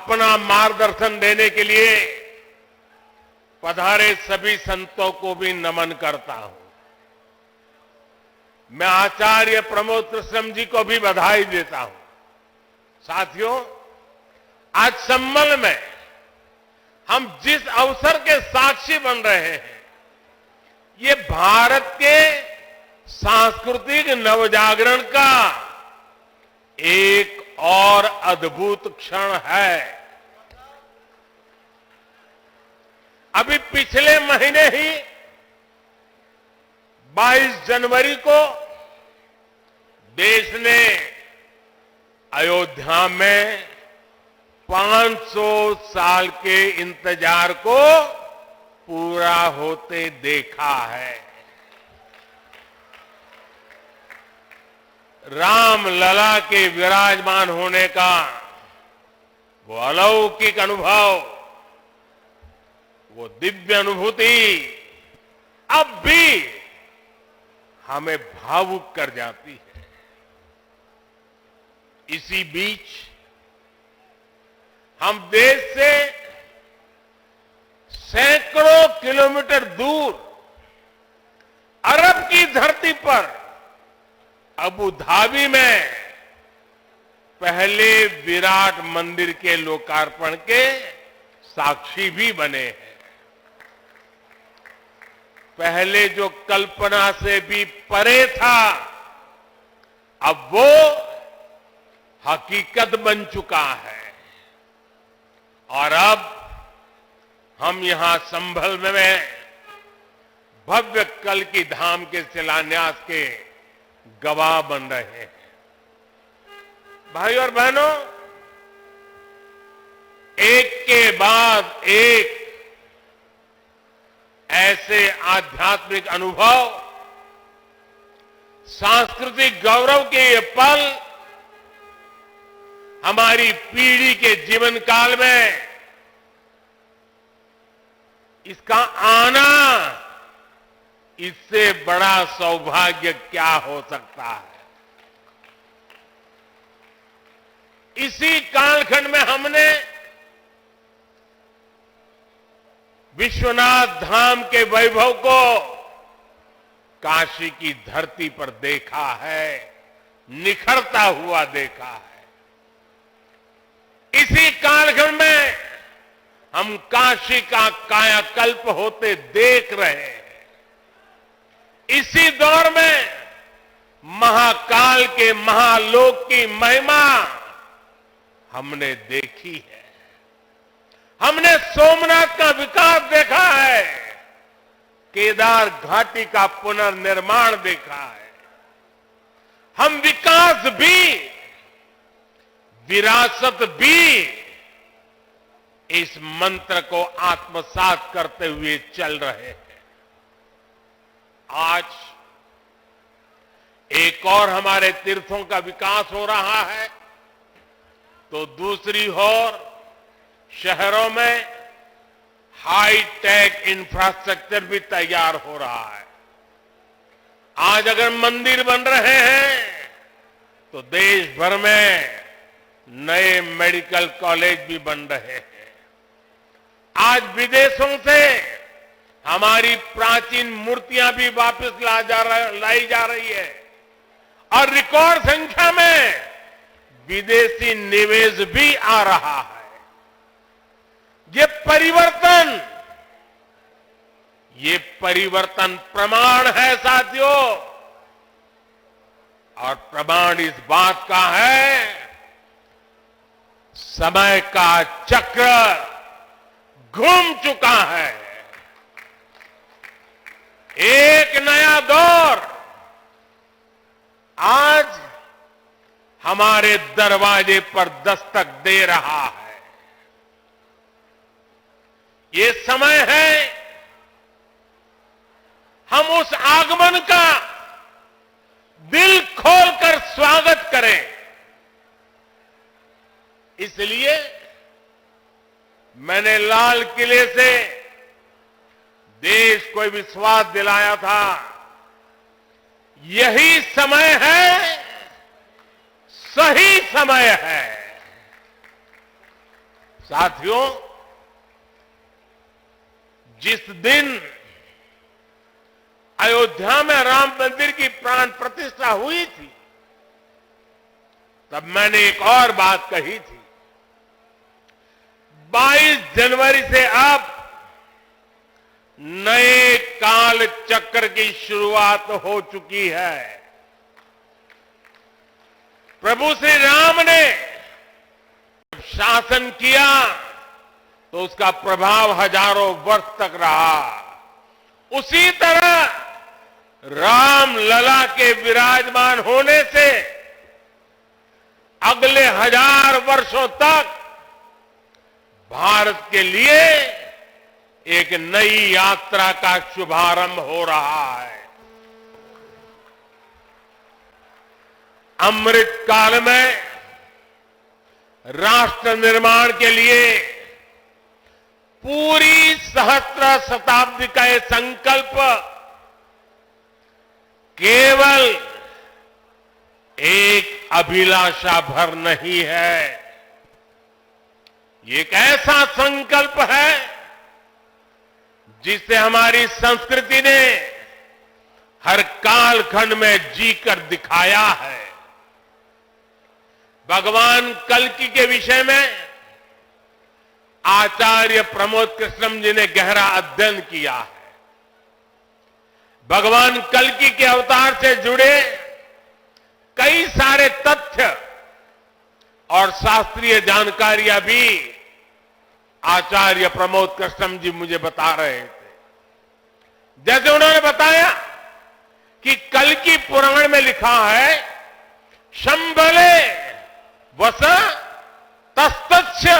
अपना मार्गदर्शन देने के लिए पधारे सभी संतों को भी नमन करता हूं। मैं आचार्य प्रमोद कृष्णम जी को भी बधाई देता हूं। साथियों, आज संबल में हम जिस अवसर के साक्षी बन रहे हैं, ये भारत के सांस्कृतिक नवजागरण का एक और अद्भुत क्षण है। अभी पिछले महीने ही 22 जनवरी को देश ने अयोध्या में 500 साल के इंतजार को पूरा होते देखा है। राम लला के विराजमान होने का वो अलौकिक अनुभव, वो दिव्य अनुभूति अब भी हमें भावुक कर जाती है। इसी बीच हम देश से सैकड़ों किलोमीटर दूर अरब की धरती पर अबू धाबी में पहले विराट मंदिर के लोकार्पण के साक्षी भी बने हैं। पहले जो कल्पना से भी परे था, अब वो हकीकत बन चुका है। और अब हम यहां संभल में भव्य कल की धाम के शिलान्यास के गवाह बन रहे हैं। भाई और बहनों, एक के बाद एक ऐसे आध्यात्मिक अनुभव, सांस्कृतिक गौरव के ये पल हमारी पीढ़ी के जीवन काल में इसका आना, इससे बड़ा सौभाग्य क्या हो सकता है। इसी कालखंड में हमने विश्वनाथ धाम के वैभव को काशी की धरती पर देखा है, निखरता हुआ देखा है। इसी कालखंड में हम काशी का कायाकल्प होते देख रहे हैं। इसी दौर में महाकाल के महालोक की महिमा हमने देखी है। हमने सोमनाथ का विकास देखा है, केदार घाटी का पुनर्निर्माण देखा है। हम विकास भी, विरासत भी, इस मंत्र को आत्मसात करते हुए चल रहे हैं। आज एक और हमारे तीर्थों का विकास हो रहा है, तो दूसरी ओर शहरों में हाई टेक इंफ्रास्ट्रक्चर भी तैयार हो रहा है। आज अगर मंदिर बन रहे हैं, तो देश भर में नए मेडिकल कॉलेज भी बन रहे हैं। आज विदेशों से हमारी प्राचीन मूर्तियां भी वापस लाई जा रही है और रिकॉर्ड संख्या में विदेशी निवेश भी आ रहा है। ये परिवर्तन प्रमाण है साथियों, और प्रमाण इस बात का है, समय का चक्र घूम चुका है। एक नया दौर आज हमारे दरवाजे पर दस्तक दे रहा है। ये समय है हम उस आगमन का दिल खोलकर स्वागत करें। इसलिए मैंने लाल किले से देश को विश्वास दिलाया था, यही समय है, सही समय है। साथियों, जिस दिन अयोध्या में राम मंदिर की प्राण प्रतिष्ठा हुई थी, तब मैंने एक और बात कही थी। 22 जनवरी से अब नए काल चक्र की शुरुआत हो चुकी है। प्रभु श्री राम ने शासन किया तो उसका प्रभाव हजारों वर्ष तक रहा। उसी तरह राम लला के विराजमान होने से अगले 1000 वर्षों तक भारत के लिए एक नई यात्रा का शुभारंभ हो रहा है। अमृत काल में राष्ट्र निर्माण के लिए पूरी सहस्त्र शताब्दी का यह संकल्प केवल एक अभिलाषा भर नहीं है, ये एक ऐसा संकल्प है जिसे हमारी संस्कृति ने हर कालखंड में जीकर दिखाया है। भगवान कल्कि के विषय में आचार्य प्रमोद कृष्णम जी ने गहरा अध्ययन किया है। भगवान कल्कि के अवतार से जुड़े कई सारे तथ्य और शास्त्रीय जानकारियां भी आचार्य प्रमोद कृष्णम जी मुझे बता रहे थे। जैसे उन्होंने बताया कि कल्कि पुराण में लिखा है, शंबले वस तस्तस्य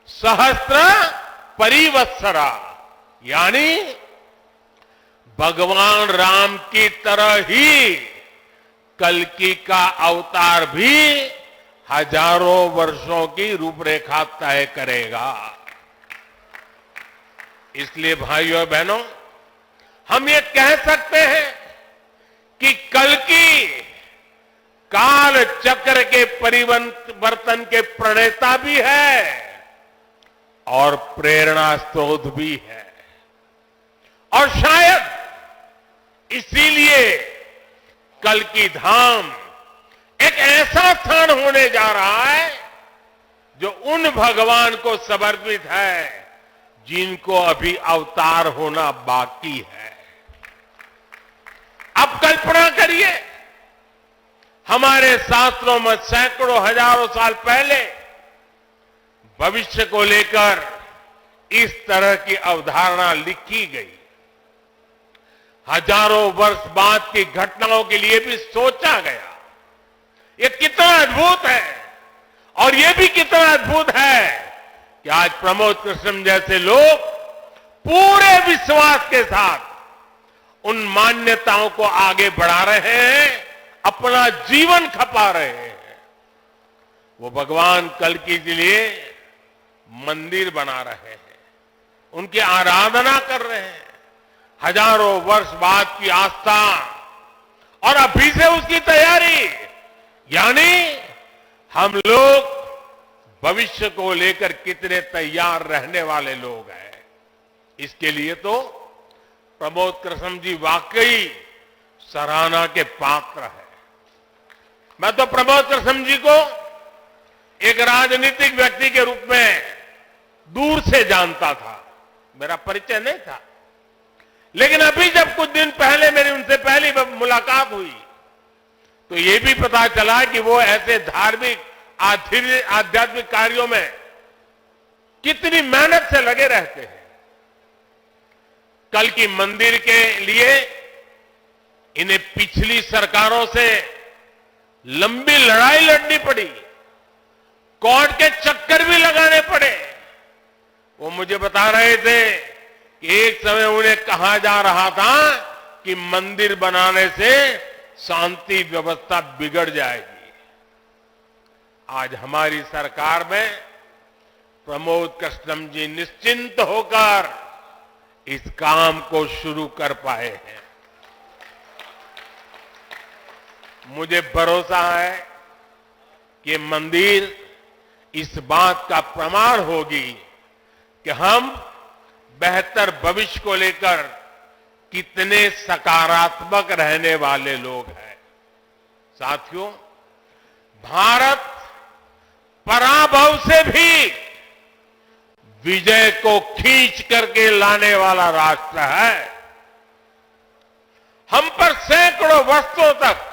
सहस्त्र परिवत्सरा, यानी भगवान राम की तरह ही कल्कि का अवतार भी हजारों वर्षों की रूपरेखा तय करेगा। इसलिए भाइयों और बहनों, हम ये कह सकते हैं कि कल्कि काल चक्र के परिवर्तन के प्रणेता भी है और प्रेरणा स्रोत भी है। और शायद इसीलिए कल्कि धाम एक ऐसा स्थान होने जा रहा है जो उन भगवान को समर्पित है जिनको अभी अवतार होना बाकी है। अब कल्पना करिए, हमारे शास्त्रों में सैकड़ों हजारों साल पहले भविष्य को लेकर इस तरह की अवधारणा लिखी गई। हजारों वर्ष बाद की घटनाओं के लिए भी सोचा गया। ये कितना अद्भुत है, और ये भी कितना अद्भुत है कि आज प्रमोद कृष्णम जैसे लोग पूरे विश्वास के साथ उन मान्यताओं को आगे बढ़ा रहे हैं, अपना जीवन खपा रहे हैं। वो भगवान कल्कि के लिए मंदिर बना रहे हैं, उनकी आराधना कर रहे हैं। हजारों वर्ष बाद की आस्था और अभी से उसकी तैयारी, यानी हम लोग भविष्य को लेकर कितने तैयार रहने वाले लोग हैं। इसके लिए तो प्रमोद कृष्णम जी वाकई सराहना के पात्र है। मैं तो प्रमोद कृष्णम जी को एक राजनीतिक व्यक्ति के रूप में दूर से जानता था, मेरा परिचय नहीं था। लेकिन अभी जब कुछ दिन पहले मेरी उनसे पहली मुलाकात हुई तो ये भी पता चला कि वो ऐसे धार्मिक आध्यात्मिक कार्यों में कितनी मेहनत से लगे रहते हैं। कल्कि मंदिर के लिए इन्हें पिछली सरकारों से लंबी लड़ाई लड़नी पड़ी, कोर्ट के चक्कर भी लगाने पड़े। वो मुझे बता रहे थे कि एक समय उन्हें कहा जा रहा था कि मंदिर बनाने से शांति व्यवस्था बिगड़ जाएगी। आज हमारी सरकार में प्रमोद कृष्णम जी निश्चिंत होकर इस काम को शुरू कर पाए हैं। मुझे भरोसा है कि मंदिर इस बात का प्रमाण होगी कि हम बेहतर भविष्य को लेकर कितने सकारात्मक रहने वाले लोग हैं। साथियों, भारत पराभव से भी विजय को खींच करके लाने वाला राष्ट्र है। हम पर सैकड़ों वर्षों तक